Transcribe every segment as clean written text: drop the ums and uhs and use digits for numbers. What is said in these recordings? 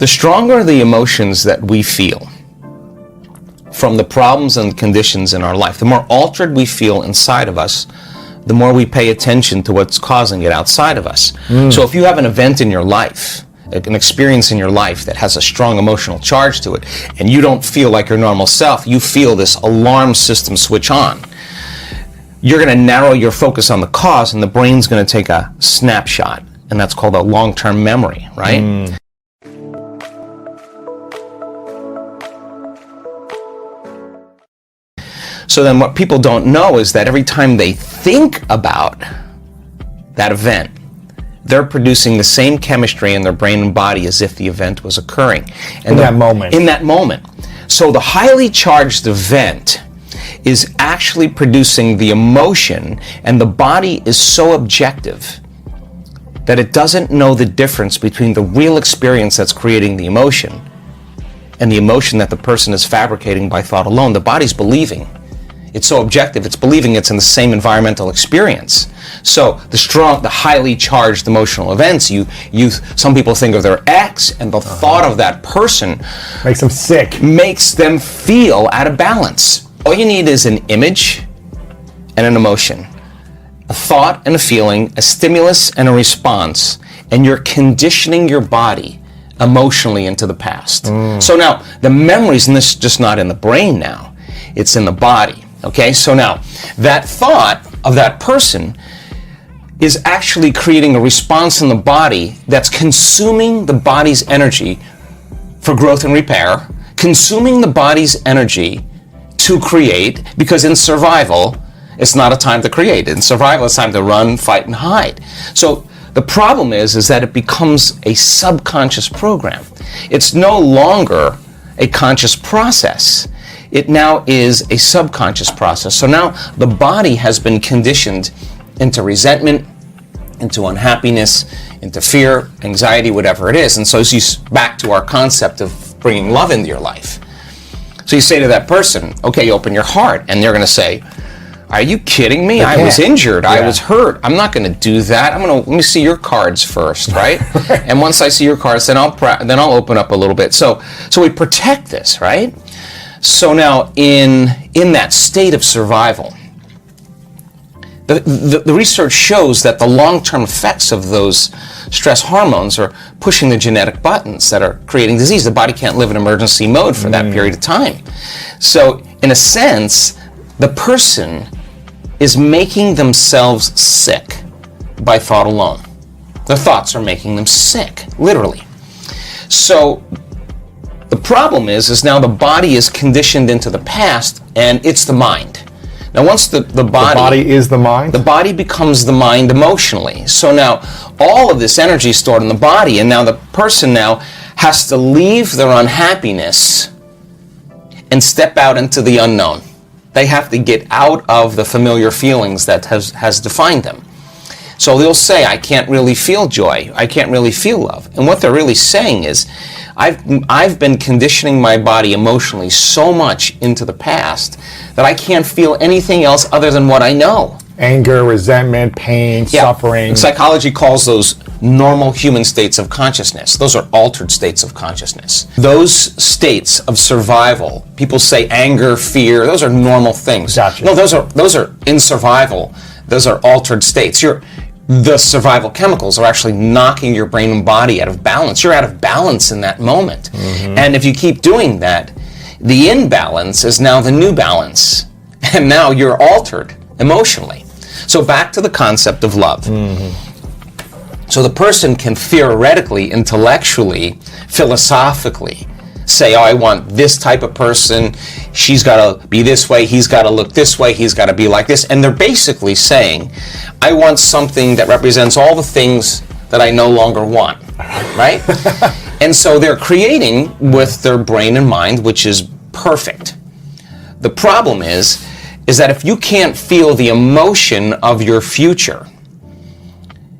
The stronger the emotions that we feel from the problems and conditions in our life, the more altered we feel inside of us, the more we pay attention to what's causing it outside of us. So if you have an event in your life, an experience in your life that has a strong emotional charge to it, and you don't feel like your normal self, you feel this alarm system switch on. You're going to narrow your focus on the cause, and the brain's going to take a snapshot, and that's called a long-term memory, right? So then what people don't know is that every time they think about that event, they're producing the same chemistry in their brain and body as if the event was occurring. And in that moment. In that moment. So the highly charged event is actually producing the emotion, and the body is so objective that it doesn't know the difference between the real experience that's creating the emotion and the emotion that the person is fabricating by thought alone. The body's believing. It's so objective, it's believing it's in the same environmental experience. So the highly charged emotional events, some people think of their ex, and the thought of that person makes them sick. Makes them feel out of balance. All you need is an image and an emotion, a thought and a feeling, a stimulus and a response, and you're conditioning your body emotionally into the past. So now, the memories, and this is just not in the brain now, it's in the body. Okay, so now, that thought of that person is actually creating a response in the body that's consuming the body's energy for growth and repair, consuming the body's energy to create, because in survival, it's not a time to create. In survival, it's time to run, fight, and hide. So the problem is that it becomes a subconscious program. It's no longer a conscious process. It now is a subconscious process. So now the body has been conditioned into resentment, into unhappiness, into fear, anxiety, whatever it is. And so back to our concept of bringing love into your life. So you say to that person, okay, open your heart. And they're going to say, are you kidding me? I was injured. Yeah. I was hurt. I'm not going to do that. Let me see your cards first, right? And once I see your cards, then I'll open up a little bit. So we protect this, right? So now, in that state of survival, the research shows that the long-term effects of those stress hormones are pushing the genetic buttons that are creating disease. The body can't live in emergency mode for that period of time. So, in a sense, the person is making themselves sick by thought alone. Their thoughts are making them sick, literally. So, the problem is now the body is conditioned into the past, and it's the mind. Now, once the body is the mind? The body becomes the mind emotionally. So now, all of this energy is stored in the body, and now the person now has to leave their unhappiness and step out into the unknown. They have to get out of the familiar feelings that has defined them. So they'll say, I can't really feel joy. I can't really feel love. And what they're really saying is, I've been conditioning my body emotionally so much into the past that I can't feel anything else other than what I know. Anger, resentment, pain, suffering. Psychology calls those normal human states of consciousness. Those are altered states of consciousness. Those states of survival, people say anger, fear, those are normal things. Gotcha. No, those are in survival. Those are altered states. The survival chemicals are actually knocking your brain and body out of balance. You're out of balance in that moment. And if you keep doing that, the imbalance is now the new balance. And now you're altered emotionally. So back to the concept of love. So the person can theoretically, intellectually, philosophically say, oh, I want this type of person, she's got to be this way, he's got to look this way, he's got to be like this. And they're basically saying, I want something that represents all the things that I no longer want, right? And so they're creating with their brain and mind, which is perfect. The problem is that if you can't feel the emotion of your future,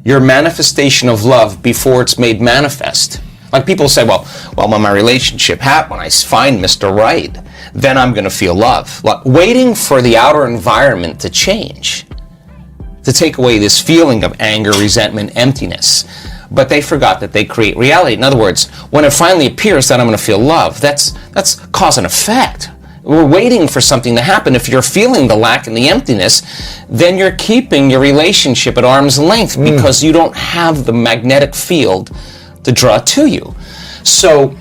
your manifestation of love before it's made manifest. Like people say, well, when my relationship happens, when I find Mr. Right, then I'm going to feel love. Like waiting for the outer environment to change, to take away this feeling of anger, resentment, emptiness, but they forgot that they create reality. In other words, when it finally appears that I'm going to feel love, that's cause and effect. We're waiting for something to happen. If you're feeling the lack and the emptiness, then you're keeping your relationship at arm's length because you don't have the magnetic field to draw to you. So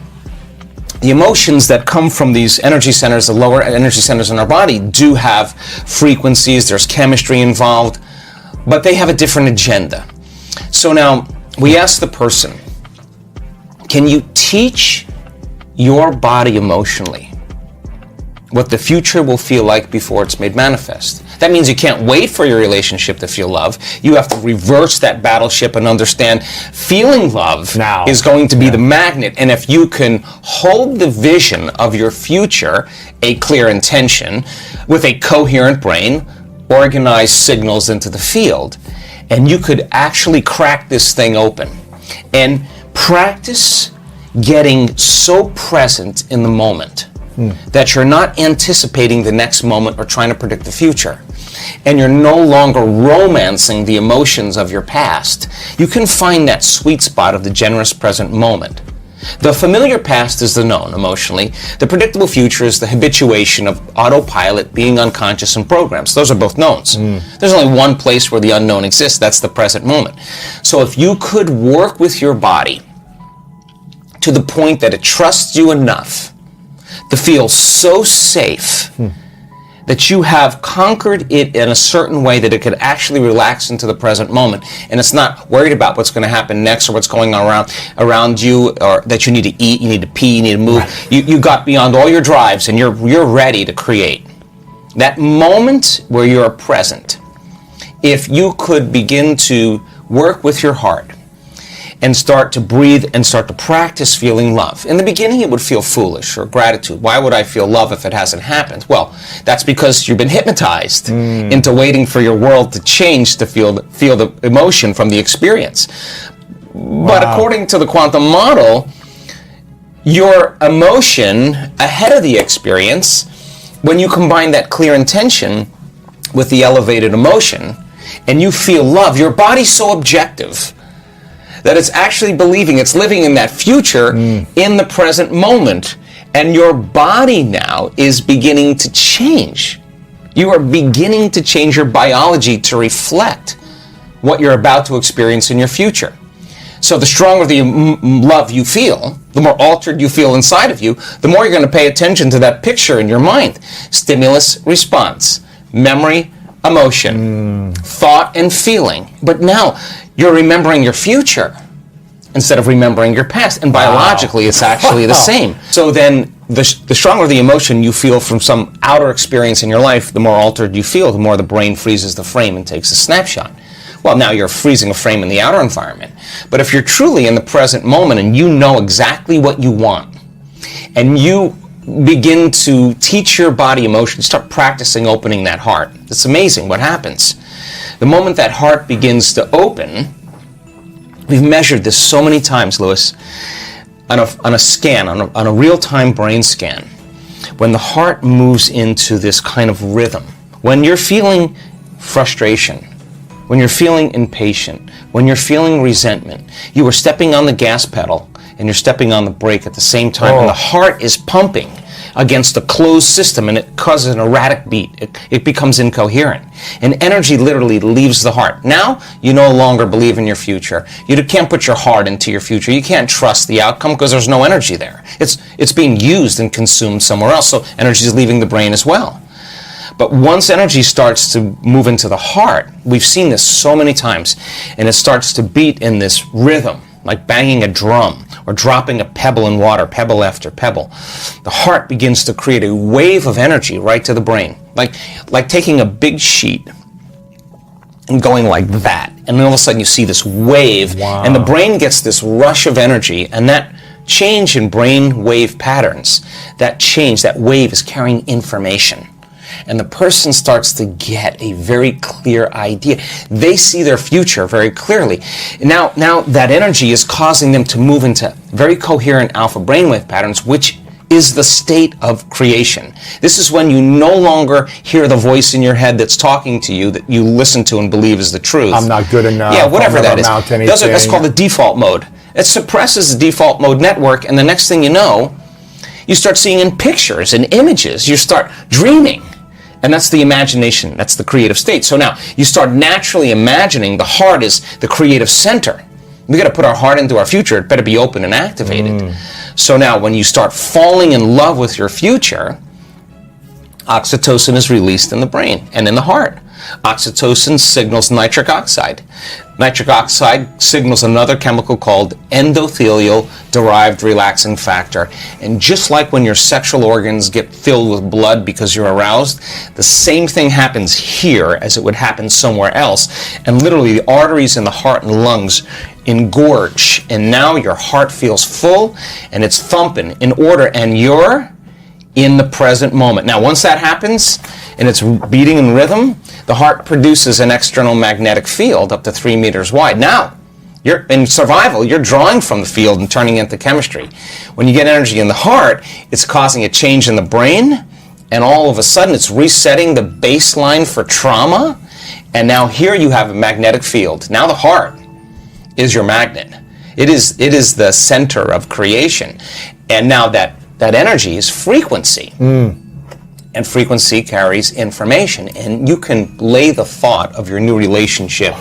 the emotions that come from these energy centers, the lower energy centers in our body, do have frequencies, there's chemistry involved, but they have a different agenda. So now we ask the person, can you teach your body emotionally what the future will feel like before it's made manifest? That means you can't wait for your relationship to feel love. You have to reverse that battleship and understand feeling love now is going to be the magnet. And if you can hold the vision of your future, a clear intention, with a coherent brain, organize signals into the field, and you could actually crack this thing open and practice getting so present in the moment that you're not anticipating the next moment or trying to predict the future. And you're no longer romancing the emotions of your past. You can find that sweet spot of the generous present moment. The familiar past is the known emotionally. The predictable future is the habituation of autopilot, being unconscious, and programs. Those are both knowns. There's only one place where the unknown exists. That's the present moment. So if you could work with your body to the point that it trusts you enough to feel so safe that you have conquered it in a certain way that it could actually relax into the present moment, and it's not worried about what's going to happen next or what's going on around you, or that you need to eat, you need to pee, you need to move. You got beyond all your drives and you're ready to create. That moment where you're present, if you could begin to work with your heart and start to breathe and start to practice feeling love. In the beginning, it would feel foolish, or gratitude. Why would I feel love if it hasn't happened? Well, that's because you've been hypnotized into waiting for your world to change to feel the emotion from the experience. Wow. But according to the quantum model, your emotion ahead of the experience, when you combine that clear intention with the elevated emotion, and you feel love, your body's so objective that it's actually believing it's living in that future in the present moment. And your body now is beginning to change. You are beginning to change your biology to reflect what you're about to experience in your future. So the stronger the love you feel, the more altered you feel inside of you, the more you're going to pay attention to that picture in your mind. Stimulus, response, memory, emotion, thought, and feeling. But now you're remembering your future instead of remembering your past. And biologically, it's actually the same. So then the stronger the emotion you feel from some outer experience in your life, the more altered you feel, the more the brain freezes the frame and takes a snapshot. Well, now you're freezing a frame in the outer environment. But if you're truly in the present moment and you know exactly what you want, and you begin to teach your body emotion, start practicing opening that heart. It's amazing what happens. The moment that heart begins to open, we've measured this so many times, Lewis, on a scan, on a real-time brain scan. When the heart moves into this kind of rhythm, when you're feeling frustration, when you're feeling impatient, when you're feeling resentment, you are stepping on the gas pedal and you're stepping on the brake at the same time, and the heart is pumping against a closed system, and it causes an erratic beat. It becomes incoherent. And energy literally leaves the heart. Now, you no longer believe in your future. You can't put your heart into your future. You can't trust the outcome because there's no energy there. It's being used and consumed somewhere else, so energy is leaving the brain as well. But once energy starts to move into the heart, we've seen this so many times, and it starts to beat in this rhythm, like banging a drum or dropping a pebble in water, pebble after pebble. The heart begins to create a wave of energy right to the brain, like taking a big sheet and going like that. And then all of a sudden you see this wave, and the brain gets this rush of energy, and that change in brain wave patterns, that wave is carrying information. And the person starts to get a very clear idea. They see their future very clearly. Now that energy is causing them to move into very coherent alpha brainwave patterns, which is the state of creation. This is when you no longer hear the voice in your head that's talking to you that you listen to and believe is the truth. I'm not good enough. Yeah, whatever I'll that never is. amount to That's anything. called the default mode. It suppresses the default mode network, and the next thing you know, you start seeing in pictures and images. You start dreaming. And that's the imagination. That's the creative state. So now you start naturally imagining the heart is the creative center. We got to put our heart into our future. It better be open and activated. So now when you start falling in love with your future, oxytocin is released in the brain and in the heart. Oxytocin signals nitric oxide. Nitric oxide signals another chemical called endothelial-derived relaxing factor. And just like when your sexual organs get filled with blood because you're aroused, the same thing happens here as it would happen somewhere else. And literally the arteries in the heart and lungs engorge. And now your heart feels full and it's thumping in order, and you're in the present moment. Now, once that happens and it's beating in rhythm, the heart produces an external magnetic field up to 3 meters wide. Now, you're in survival, you're drawing from the field and turning it into chemistry. When you get energy in the heart, it's causing a change in the brain, and all of a sudden it's resetting the baseline for trauma, and now here you have a magnetic field. Now the heart is your magnet. It is the center of creation. And now that energy is frequency. And frequency carries information. And you can lay the thought of your new relationship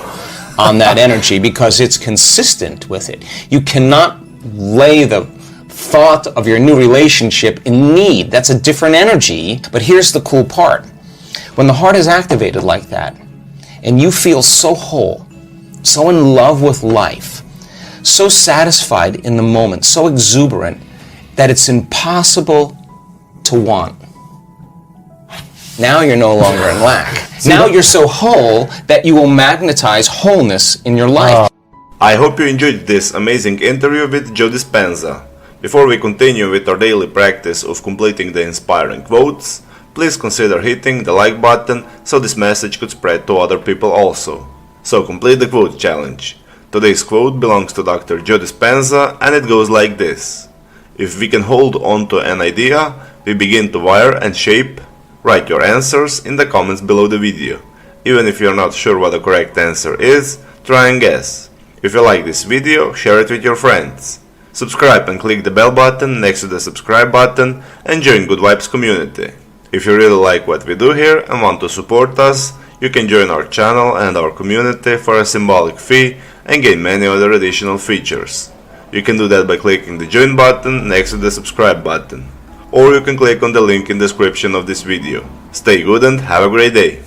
on that energy because it's consistent with it. You cannot lay the thought of your new relationship in need. That's a different energy. But here's the cool part. When the heart is activated like that, and you feel so whole, so in love with life, so satisfied in the moment, so exuberant, that it's impossible to want. Now you're no longer in lack. Now you're so whole that you will magnetize wholeness in your life. I hope you enjoyed this amazing interview with Joe Dispenza. Before we continue with our daily practice of completing the inspiring quotes, please consider hitting the like button so this message could spread to other people also. So complete the quote challenge. Today's quote belongs to Dr. Joe Dispenza, and it goes like this. If we can hold on to an idea, we begin to wire and shape. Write your answers in the comments below the video. Even if you're not sure what the correct answer is, try and guess. If you like this video, share it with your friends. Subscribe and click the bell button next to the subscribe button and join Good Vibes community. If you really like what we do here and want to support us, you can join our channel and our community for a symbolic fee and gain many other additional features. You can do that by clicking the join button next to the subscribe button. Or you can click on the link in the description of this video. Stay good and have a great day.